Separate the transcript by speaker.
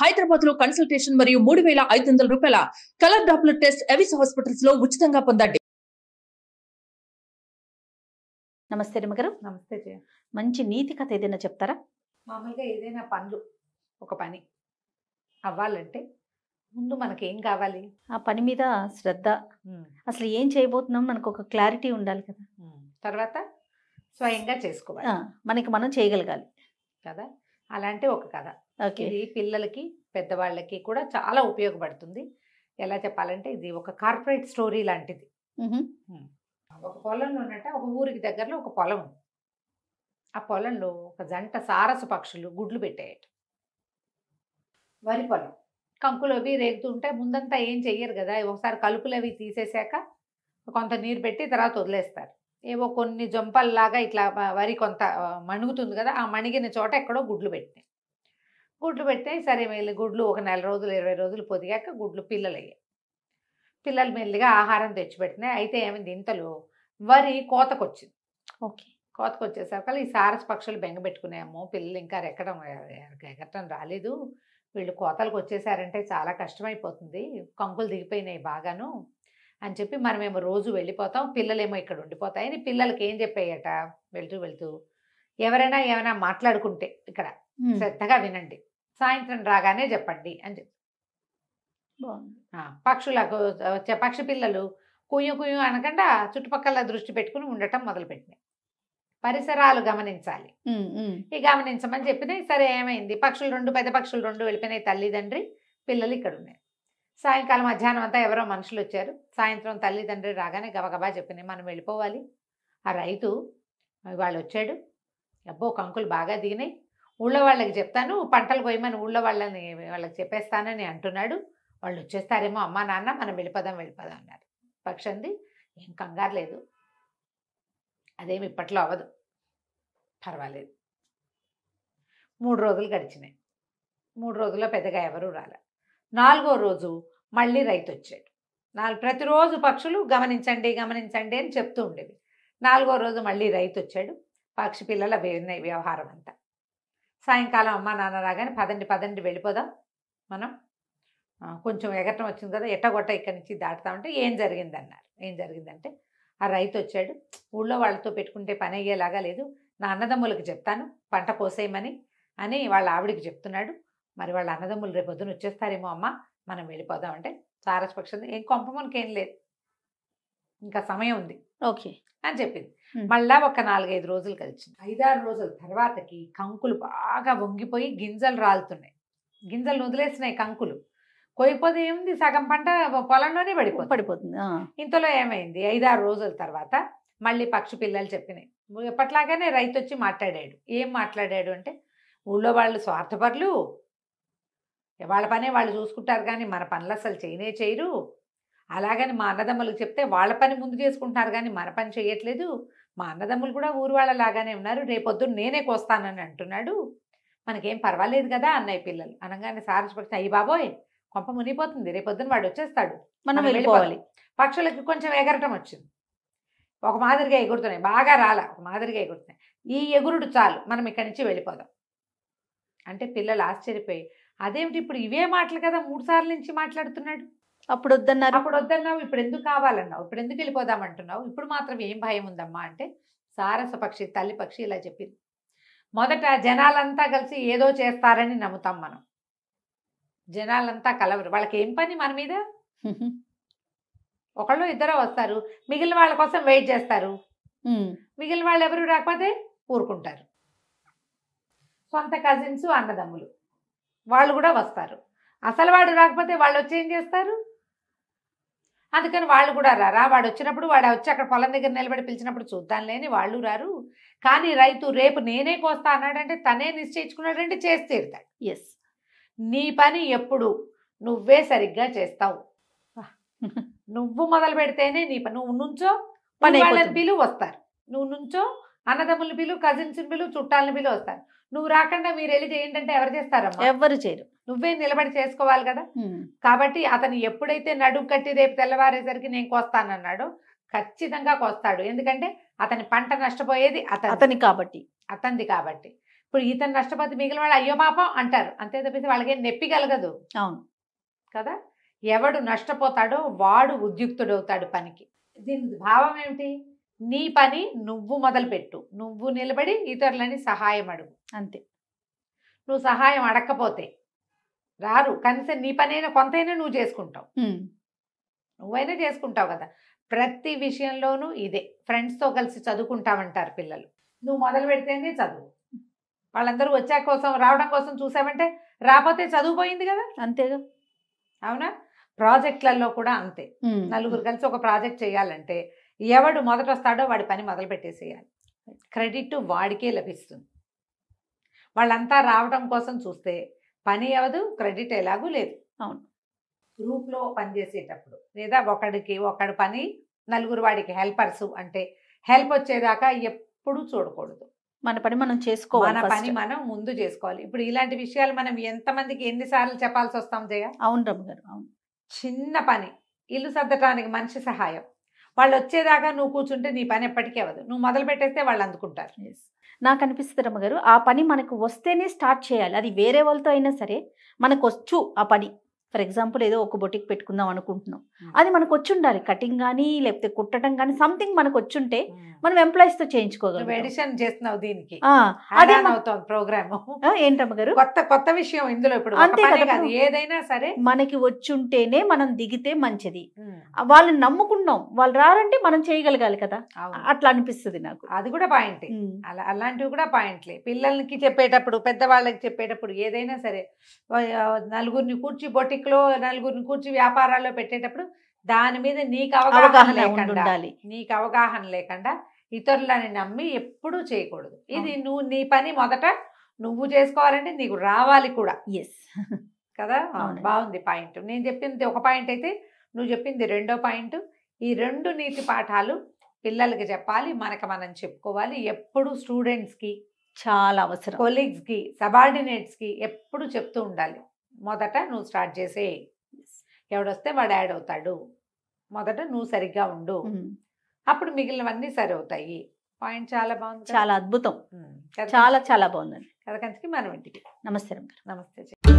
Speaker 1: హైదరాబాద్ లో కన్సల్టేషన్ మరియు 3,500 రూపాయల colour Doppler test Avis hospitals లో ఉచితంగా పొందండి.
Speaker 2: నమస్తే రిమగారు.
Speaker 3: నమస్తే జయ.
Speaker 2: మంచి నీతి కథ ఏదైనా చెప్తారా?
Speaker 3: మామూలుగా ఏదైనా పనులు ఒక పని అవ్వాలంటే ముందు మనకేం కావాలి?
Speaker 2: ఆ పని మీద శ్రద్ధ, అసలు ఏం చేయబోతున్నాం మనకు ఒక క్లారిటీ ఉండాలి కదా.
Speaker 3: తర్వాత స్వయంగా చేసుకోవాలి,
Speaker 2: మనకి మనం చేయగలగాలి
Speaker 3: కదా. అలాంటి ఒక కథ.
Speaker 2: ఓకే.
Speaker 3: ఇది పిల్లలకి పెద్దవాళ్ళకి కూడా చాలా ఉపయోగపడుతుంది. ఎలా చెప్పాలంటే ఇది ఒక కార్పొరేట్ స్టోరీ లాంటిది. ఒక పొలంలో ఉన్నట్ట ఒక ఊరికి దగ్గరలో ఒక పొలం ఉంది. ఆ పొలంలో ఒక జంట సారస పక్షులు గుడ్లు పెట్టాయట. వరి పొలం కంకులు అవి రేగుతుంటే ముందంతా ఏం చెయ్యరు కదా, ఒకసారి కలుపులు అవి తీసేసాక కొంత నీరు పెట్టి తర్వాత వదిలేస్తారు. ఏవో కొన్ని జంపల్లాగా ఇట్లా వరి కొంత మణుగుతుంది కదా, ఆ మణిగిన చోట ఎక్కడో గుడ్లు పెట్టినాయి. గుడ్లు పెట్టినాయి, సరే మెల్లి గుడ్లు ఒక 4 రోజులు 20 రోజులు పొదిగాక గుడ్లు పిల్లలు అయ్యాయి. పిల్లలు మెల్లిగా ఆహారం తెచ్చిపెట్టినాయి. అయితే ఏమైంది, ఇంతలో వరి కోతకొచ్చింది.
Speaker 2: ఓకే.
Speaker 3: కోతకు వచ్చేసరికి ఈ సారస్ పక్షులు బెంగ పెట్టుకున్నాయేమో, పిల్లలు ఇంకా ఎగరటం రాలేదు, వీళ్ళు కోతలకు వచ్చేసారంటే చాలా కష్టమైపోతుంది, కంకులు దిగిపోయినాయి బాగాను అని చెప్పి మనమేమో రోజు వెళ్ళిపోతాం, పిల్లలేమో ఇక్కడ ఉండిపోతాయని పిల్లలకి ఏం చెప్పాయట, వెళ్తూ ఎవరైనా ఏమైనా మాట్లాడుకుంటే ఇక్కడ శ్రద్ధగా వినండి, సాయంత్రం రాగానే చెప్పండి అని చెప్పి. పక్షులకు వచ్చే పక్షి పిల్లలు కుయ్యు కుయ్యు అనకుండా చుట్టుపక్కల దృష్టి పెట్టుకుని ఉండటం మొదలుపెట్టినాయి. పరిసరాలు గమనించాలి, ఈ గమనించమని చెప్పినాయి. సరే ఏమైంది, పెద్ద పక్షులు రెండు వెళ్ళిపోయినాయి, తల్లిదండ్రి పిల్లలు ఇక్కడ ఉన్నాయి. సాయంకాలం మధ్యాహ్నం అంతా ఎవరో మనుషులు వచ్చారు. సాయంత్రం తల్లిదండ్రి రాగానే గబగబా చెప్పినాయి, మనం వెళ్ళిపోవాలి. ఆ రైతు వాళ్ళు వచ్చాడు, అబ్బో కంకులు బాగా దిగినాయి, ఊళ్ళో వాళ్ళకి చెప్తాను, పంటలు కొయ్యమని ఊళ్ళో వాళ్ళకి చెప్పేస్తానని అంటున్నాడు, వాళ్ళు వచ్చేస్తారేమో, అమ్మా నాన్న మనం వెళ్ళిపోదాం అన్నారు. పక్షి అంది, ఏం కంగారు లేదు, అదేమి ఇప్పట్లో అవ్వదు, పర్వాలేదు. 3 రోజులు గడిచినాయి. 3 రోజుల్లో పెద్దగా ఎవరూ రాలే. 4వ రోజు మళ్ళీ రైతు వచ్చాడు. ప్రతిరోజు పక్షులు గమనించండి అని చెప్తూ ఉండేవి. 4వ రోజు మళ్ళీ రైతు వచ్చాడు. పక్షి పిల్లల వ్యవహారం అంతా. సాయంకాలం అమ్మ నాన్న రాగానే పదండి వెళ్ళిపోదాం, మనం కొంచెం ఎగరటం వచ్చింది కదా, ఎట్టగొట్ట ఇక్కడి నుంచి దాటుతామంటే ఏం జరిగిందంటే ఆ రైతు వచ్చాడు, ఊళ్ళో వాళ్ళతో పెట్టుకుంటే పని అయ్యేలాగా లేదు, నా అన్నదమ్ములకు చెప్తాను పంట కోసేయమని అని వాళ్ళ ఆవిడికి చెప్తున్నాడు. మరి వాళ్ళ అన్నదమ్ములు రేపు పొద్దున వచ్చేస్తారేమో అమ్మ, మనం వెళ్ళిపోదామంటే సారస్ పక్షి ఏం కొంప మనకేం లేదు, ఇంకా సమయం ఉంది
Speaker 2: ఓకే
Speaker 3: అని చెప్పింది. మళ్ళా ఒక 4-5 రోజులు కలిసింది. 5-6 రోజుల తర్వాతకి కంకులు బాగా వంగిపోయి గింజలు రాలుతున్నాయి, గింజలు వదిలేసినాయి కంకులు. కొయ్యిపోతే ఏముంది, సగం పంట పొలంలోనే పడిపోతుంది. ఇంతలో ఏమైంది, 5-6 రోజుల తర్వాత మళ్ళీ పక్షి పిల్లలు చెప్పినాయి. ఎప్పట్లాగానే రైతు వచ్చి మాట్లాడాడు. ఏం మాట్లాడాడు అంటే, ఊళ్ళో వాళ్ళు స్వార్థపరులు, వాళ్ళ పనే వాళ్ళు చూసుకుంటారు కానీ మన పనులు అసలు చేయరు, అలాగని మా అన్నదమ్ములకు చెప్తే వాళ్ళ పని ముందు చేసుకుంటారు కానీ మన పని చేయట్లేదు, మా అన్నదమ్ములు కూడా ఊరు వాళ్ళలాగానే ఉన్నారు, రేపొద్దున నేనే కోస్తానని అంటున్నాడు, మనకేం పర్వాలేదు కదా అన్నయ్య పిల్లలు అనగానే సారస్ పక్షి, అయ్యి బాబోయ్ కొంప మునిగిపోతుంది, రేపొద్దున వాడు వచ్చేస్తాడు, మనం వెళ్ళిపోవాలి. పక్షులకి కొంచెం ఎగరటం వచ్చింది, ఒక మాదిరిగా ఎగురుతున్నాయి, బాగా రాలా, ఒక మాదిరిగా ఎగురుతున్నాయి, ఈ ఎగురుడు చాలు, మనం ఇక్కడి నుంచి వెళ్ళిపోదాం అంటే పిల్లలు ఆశ్చర్యపోయి, అదేమిటి ఇప్పుడు ఇవే మాటలు కదా 3 సార్లు నుంచి మాట్లాడుతున్నాడు, అప్పుడు వద్దన్నావు, ఇప్పుడు ఎందుకు కావాలన్నావు, ఇప్పుడు ఎందుకు వెళ్ళిపోదామంటున్నావు, ఇప్పుడు మాత్రం ఏం భయం ఉందమ్మా అంటే సారస పక్షి తల్లి పక్షి ఇలా చెప్పింది. మొదట జనాలంతా కలిసి ఏదో చేస్తారని నమ్ముతాం మనం, జనాలంతా కలవరు, వాళ్ళకి ఏం పని మన మీద, ఒకళ్ళు ఇద్దరు వస్తారు, మిగిలిన వాళ్ళ కోసం వెయిట్ చేస్తారు, మిగిలిన వాళ్ళు ఎవరు రాకపోతే ఊరుకుంటారు. సొంత కజిన్స్ అన్నదమ్ములు వాళ్ళు కూడా వస్తారు, అసలు వాడు రాకపోతే వాళ్ళు వచ్చి ఏం చేస్తారు, అందుకని వాళ్ళు కూడా రారా, వాడు వచ్చినప్పుడు వాడు వచ్చి అక్కడ పొలం దగ్గర నిలబడి పిలిచినప్పుడు చూద్దాం లేని వాళ్ళు రారు. కానీ రైతు రేపు నేనే కోస్తా అన్నాడంటే తనే నిశ్చయించుకున్నాడంటే చేసి తీరుతాడు. ఎస్, నీ పని ఎప్పుడు నువ్వే సరిగ్గా చేస్తావు, నువ్వు మొదలు పెడితేనే నీ పని, నువ్వు నుంచో పని వాళ్ళని పిలువ వస్తారు, నువ్వు నుంచో అన్నదమ్ములు పిలువ, కజిన్స్ పిలువ, చుట్టాలని పిలువ వస్తారు, నువ్వు రాకుండా మీరు వెళ్ళి చేయండి అంటే ఎవరు చేస్తారమ్మా, ఎవరు చేయరు, నువ్వే నిలబడి చేసుకోవాలి కదా. కాబట్టి అతను ఎప్పుడైతే నడుము కట్టి రేపు తెల్లవారేసరికి నేను కోస్తానన్నాడో ఖచ్చితంగా కోస్తాడు, ఎందుకంటే అతని పంట నష్టపోయేది అతనిది కాబట్టి ఇప్పుడు ఇతను నష్టపోతే మిగిలిన వాళ్ళు అయ్యో పాపం అంటారు, అంతే తప్పితే వాళ్ళకి నొప్పి కలగదు.
Speaker 2: అవును
Speaker 3: కదా, ఎవడు నష్టపోతాడో వాడు ఉద్యుక్తుడవుతాడు పనికి. దీని భావం ఏమిటి? నీ పని నువ్వు మొదలుపెట్టు, నువ్వు నిలబడి ఇతరులని సహాయం అడుగు.
Speaker 2: అంతే.
Speaker 3: నువ్వు సహాయం అడగకపోతే రారు, కనీసం నీ పనైనా కొంతైనా నువ్వు చేసుకుంటావు, నువ్వైనా చేసుకుంటావు కదా. ప్రతి విషయంలోనూ ఇదే. ఫ్రెండ్స్తో కలిసి చదువుకుంటామంటారు పిల్లలు, నువ్వు మొదలు పెడితేనే చదువు. వాళ్ళందరూ వచ్చా కోసం రావడం కోసం చూసామంటే రాకపోతే చదువుపోయింది కదా.
Speaker 2: అంతేగా.
Speaker 3: అవునా? ప్రాజెక్టులలో కూడా అంతే. నలుగురు కలిసి ఒక ప్రాజెక్ట్ చేయాలంటే ఎవడు మొదట వస్తాడో వాడి పని మొదలు పెట్టేసేయాలి, క్రెడిట్ వాడికే లభిస్తుంది. వాళ్ళంతా రావడం కోసం చూస్తే పని అవ్వదు, క్రెడిట్ ఎలాగూ లేదు.
Speaker 2: అవును.
Speaker 3: గ్రూప్లో పనిచేసేటప్పుడు లేదా ఒకడి పని నలుగురు వాడికి హెల్పర్స్ అంటే హెల్ప్ వచ్చేదాకా ఎప్పుడు చూడకూడదు.
Speaker 2: మన పని మనం చేసుకోవాలి,
Speaker 3: మన పని మనం ముందు చేసుకోవాలి. ఇప్పుడు ఇలాంటి విషయాలు మనం ఎంతమందికి ఎన్నిసార్లు చెప్పాల్సి వస్తాం జయ?
Speaker 2: అవును రమ్మ గారు. అవును.
Speaker 3: చిన్న పని, ఇల్లు సర్దటానికి మనిషి సహాయం, వాళ్ళు వచ్చేదాకా నువ్వు కూర్చుంటే నీ పని ఎప్పటికీ అవ్వదు. నువ్వు మొదలు పెట్టేస్తే వాళ్ళు అందుకుంటారు.
Speaker 2: నాకు అనిపిస్తుంది రమ్మ గారు, ఆ పని మనకు వస్తేనే స్టార్ట్ చేయాలి. అది వేరే వాళ్ళతో అయినా సరే మనకు వచ్చు ఆ పని. ఫర్ ఎగ్జాంపుల్ ఏదో ఒక బొటిక్ పెట్టుకుందాం అనుకుంటున్నాం, అది మనకు వచ్చి ఉండాలి. కటింగ్ కానీ లేకపోతే కుట్టడం కానీ సంథింగ్ మనకు వచ్చుంటే మనం ఎంప్లాయీస్ తో చేయించుకోగలం.
Speaker 3: ఎడిషన్ చేస్తున్నావు దీనికి,
Speaker 2: అదే
Speaker 3: ప్రోగ్రామ్
Speaker 2: ఏంటమ్మ గారు,
Speaker 3: కొత్త విషయం ఇందులో. ఇప్పుడు
Speaker 2: అంతే కదా,
Speaker 3: ఏదైనా సరే మనకి
Speaker 2: వచ్చుంటేనే మనం దిగితే మంచిది. వాళ్ళని నమ్ముకున్నాం, వాళ్ళు రారంటే మనం చేయగలగాలి కదా, అట్లా అనిపిస్తుంది నాకు.
Speaker 3: అది కూడా పాయింట్. అలాంటివి కూడా పాయింట్లే. పిల్లలకి చెప్పేటప్పుడు, పెద్దవాళ్ళకి చెప్పేటప్పుడు ఏదైనా సరే, నలుగురిని కూర్చి బొటిక్ లో నలుగురిని కూర్చి వ్యాపారాల్లో పెట్టేటప్పుడు దాని మీద నీకు అవగాహన లేకుండా ఇతరులని నమ్మి ఎప్పుడూ చేయకూడదు. ఇది నీ పని మొదట నువ్వు చేసుకోవాలంటే నీకు రావాలి కూడా. కదా, బాగుంది పాయింట్. నేను చెప్పింది ఒక పాయింట్ అయితే నువ్వు చెప్పింది రెండో పాయింట్. ఈ రెండు నీతి పాఠాలు పిల్లలకి చెప్పాలి, మనకు మనం చెప్పుకోవాలి. ఎప్పుడు స్టూడెంట్స్కి చాలా అవసరం, కొలీగ్స్కి, సబార్డినేట్స్కి ఎప్పుడు చెప్తూ ఉండాలి. మొదట నువ్వు స్టార్ట్ చేసే, ఎవడొస్తే వాడు యాడ్ అవుతాడు, మొదట నువ్వు సరిగ్గా ఉండు, అప్పుడు మిగిలినవన్నీ సరి అవుతాయి. పాయింట్ చాలా బాగుంది,
Speaker 2: చాలా అద్భుతం, చాలా చాలా బాగుందండి.
Speaker 3: కథ కంచికి మనం ఇంటికి.
Speaker 2: నమస్తే.
Speaker 3: నమస్తే.